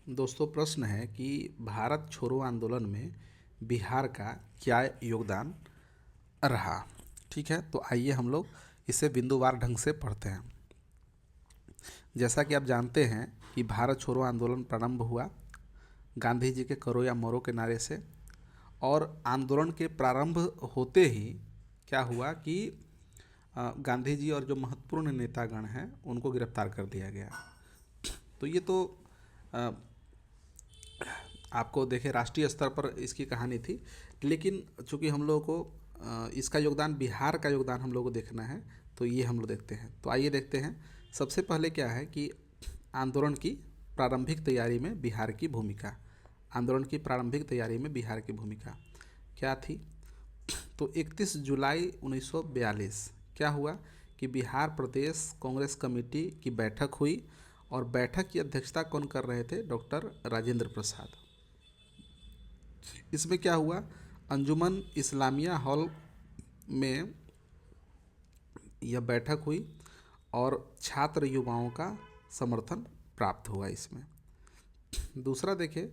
दोस्तों प्रश्न है कि भारत छोड़ो आंदोलन में बिहार का क्या योगदान रहा। ठीक है, तो आइए हम लोग इसे बिंदुवार ढंग से पढ़ते हैं। जैसा कि आप जानते हैं कि भारत छोड़ो आंदोलन प्रारंभ हुआ गांधी जी के करो या मरो के नारे से, और आंदोलन के प्रारंभ होते ही क्या हुआ कि गांधी जी और जो महत्वपूर्ण नेतागण हैं उनको गिरफ्तार कर दिया गया। तो ये तो अ, आपको देखे राष्ट्रीय स्तर पर इसकी कहानी थी, लेकिन चूंकि हम लोगों को इसका योगदान, बिहार का योगदान हम लोग को देखना है, तो ये हम लोग देखते हैं। तो आइए देखते हैं। सबसे पहले क्या है कि आंदोलन की प्रारंभिक तैयारी में बिहार की भूमिका। आंदोलन की प्रारंभिक तैयारी में बिहार की भूमिका क्या थी? तो 31 जुलाई 1942 क्या हुआ कि बिहार प्रदेश कांग्रेस कमेटी की बैठक हुई, और बैठक की अध्यक्षता कौन कर रहे थे? डॉक्टर राजेंद्र प्रसाद। इसमें क्या हुआ, अंजुमन इस्लामिया हॉल में यह बैठक हुई और छात्र युवाओं का समर्थन प्राप्त हुआ इसमें। दूसरा देखें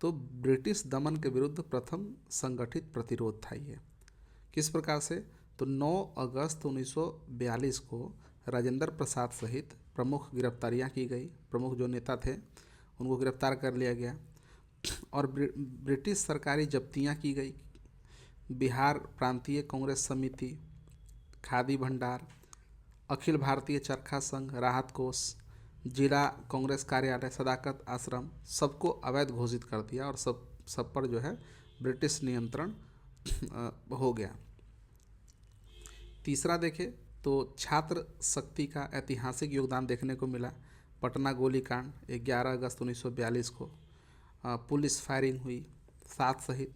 तो ब्रिटिश दमन के विरुद्ध प्रथम संगठित प्रतिरोध था ये। किस प्रकार से? तो 9 अगस्त 1942 को राजेंद्र प्रसाद सहित प्रमुख गिरफ्तारियां की गई। प्रमुख जो नेता थे उनको गिरफ्तार कर लिया गया और ब्रिटिश सरकारी जब्तियां की गई। बिहार प्रांतीय कांग्रेस समिति, खादी भंडार, अखिल भारतीय चरखा संघ, राहत कोष, जिला कांग्रेस कार्यालय, सदाकत आश्रम, सबको अवैध घोषित कर दिया और सब पर जो है ब्रिटिश नियंत्रण हो गया। तीसरा देखें तो छात्र शक्ति का ऐतिहासिक योगदान देखने को मिला। पटना गोलीकांड 11 अगस्त 1942 को, पुलिस फायरिंग हुई, 7 शहीद।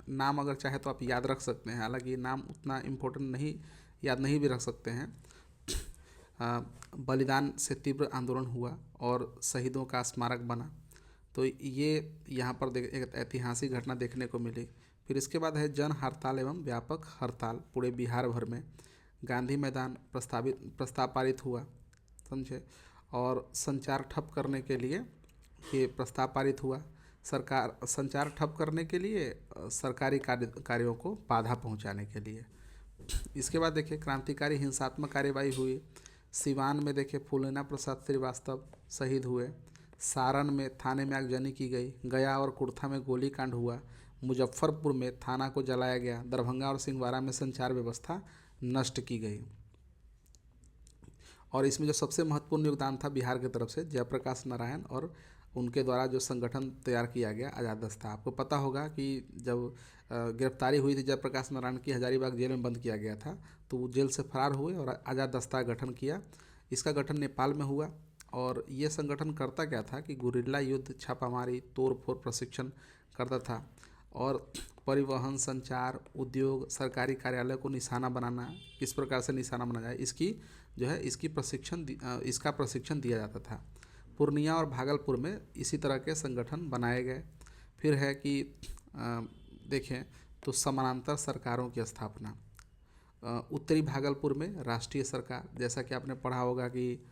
नाम अगर चाहे तो आप याद रख सकते हैं, हालांकि नाम उतना इम्पोर्टेंट नहीं, याद नहीं भी रख सकते हैं। बलिदान से तीव्र आंदोलन हुआ और शहीदों का स्मारक बना। तो ये यहाँ पर एक ऐतिहासिक घटना देखने को मिली। फिर इसके बाद है जन हड़ताल एवं व्यापक हड़ताल पूरे बिहार भर में। गांधी मैदान प्रस्ताव पारित हुआ, समझे, और संचार ठप करने के लिए ये प्रस्ताव पारित हुआ। सरकार संचार ठप करने के लिए, सरकारी कार्यों को बाधा पहुंचाने के लिए। इसके बाद देखिए क्रांतिकारी हिंसात्मक कार्यवाही हुई। सिवान में देखिए फूलेना प्रसाद श्रीवास्तव शहीद हुए। सारण में थाने में आगजनी की गई। गया और कुर्था में गोली कांड हुआ। मुजफ्फरपुर में थाना को जलाया गया। दरभंगा और सिंहवाड़ा में संचार व्यवस्था नष्ट की गई। और इसमें जो सबसे महत्वपूर्ण योगदान था बिहार की तरफ से, जयप्रकाश नारायण और उनके द्वारा जो संगठन तैयार किया गया आज़ाद दस्ता। आपको पता होगा कि जब गिरफ्तारी हुई थी जयप्रकाश नारायण की, हजारीबाग जेल में बंद किया गया था, तो वो जेल से फरार हुए और आज़ाद दस्ता गठन किया। इसका गठन नेपाल में हुआ और ये संगठन करता क्या था कि गुरिल्ला युद्ध, छापामारी, तोड़फोड़ प्रशिक्षण करता था और परिवहन, संचार, उद्योग, सरकारी कार्यालय को निशाना बनाना, किस प्रकार से निशाना बनाया जाए, इसकी जो है इसका प्रशिक्षण दिया जाता था। पूर्णिया और भागलपुर में इसी तरह के संगठन बनाए गए। फिर है कि देखें तो समानांतर सरकारों की स्थापना। उत्तरी भागलपुर में राष्ट्रीय सरकार, जैसा कि आपने पढ़ा होगा कि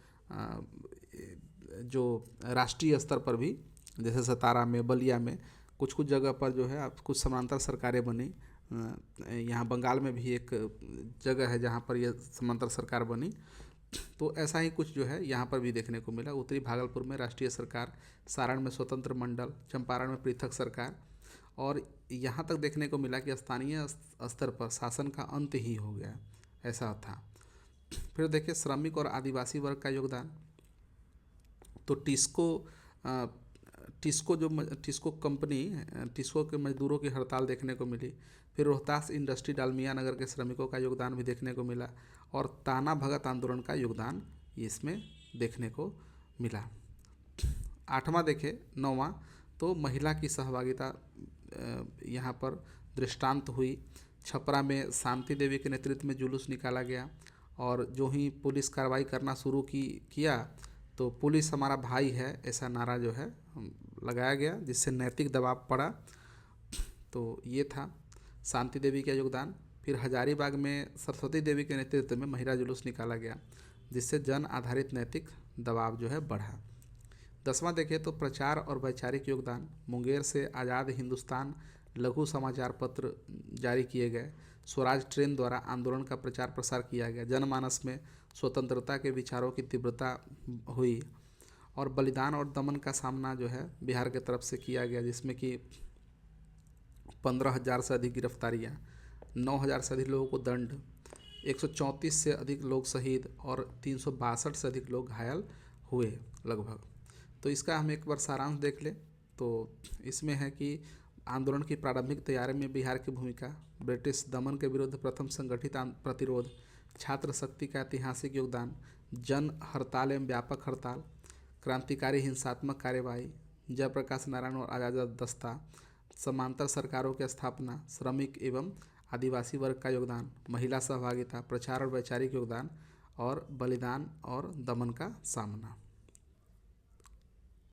जो राष्ट्रीय स्तर पर भी, जैसे सतारा में, बलिया में कुछ कुछ जगह पर जो है कुछ समानांतर सरकारें बनी। यहाँ बंगाल में भी एक जगह है जहाँ पर यह समानांतर सरकार बनी। तो ऐसा ही कुछ जो है यहाँ पर भी देखने को मिला। उत्तरी भागलपुर में राष्ट्रीय सरकार, सारण में स्वतंत्र मंडल, चंपारण में पृथक सरकार, और यहाँ तक देखने को मिला कि स्थानीय स्तर पर शासन का अंत ही हो गया, ऐसा था। फिर देखिए श्रमिक और आदिवासी वर्ग का योगदान। तो टिस्को कंपनी, टिस्को के मजदूरों की हड़ताल देखने को मिली। फिर रोहतास इंडस्ट्री, डालमिया नगर के श्रमिकों का योगदान भी देखने को मिला, और ताना भगत आंदोलन का योगदान इसमें देखने को मिला। आठवां देखें, नौवां, तो महिला की सहभागिता यहाँ पर दृष्टांत हुई। छपरा में शांति देवी के नेतृत्व में जुलूस निकाला गया और जो ही पुलिस कार्रवाई करना शुरू किया तो पुलिस हमारा भाई है, ऐसा नारा जो है लगाया गया, जिससे नैतिक दबाव पड़ा। तो ये था शांति देवी का योगदान। फिर हजारीबाग में सरस्वती देवी के नेतृत्व में महिला जुलूस निकाला गया, जिससे जन आधारित नैतिक दबाव जो है बढ़ा। 10वां देखें तो प्रचार और वैचारिक योगदान, मुंगेर से आज़ाद हिंदुस्तान लघु समाचार पत्र जारी किए गए। स्वराज ट्रेन द्वारा आंदोलन का प्रचार प्रसार किया गया। जनमानस में स्वतंत्रता के विचारों की तीव्रता हुई। और बलिदान और दमन का सामना जो है बिहार की तरफ से किया गया, जिसमें कि 15,000 से अधिक गिरफ्तारियाँ, 9,000 से अधिक लोगों को दंड, 134 से अधिक लोग शहीद और 362 से अधिक लोग घायल हुए लगभग। तो इसका हम एक बार सारांश देख लें तो इसमें है कि आंदोलन की प्रारंभिक तैयारी में बिहार की भूमिका, ब्रिटिश दमन के विरुद्ध प्रथम संगठित प्रतिरोध, छात्र शक्ति का ऐतिहासिक योगदान, जन हड़ताल एवं व्यापक हड़ताल, क्रांतिकारी हिंसात्मक कार्यवाही, जयप्रकाश नारायण और आज़ाद दस्ता, समांतर सरकारों की स्थापना, श्रमिक एवं आदिवासी वर्ग का योगदान, महिला सहभागिता, प्रचार और वैचारिक योगदान और बलिदान और दमन का सामना।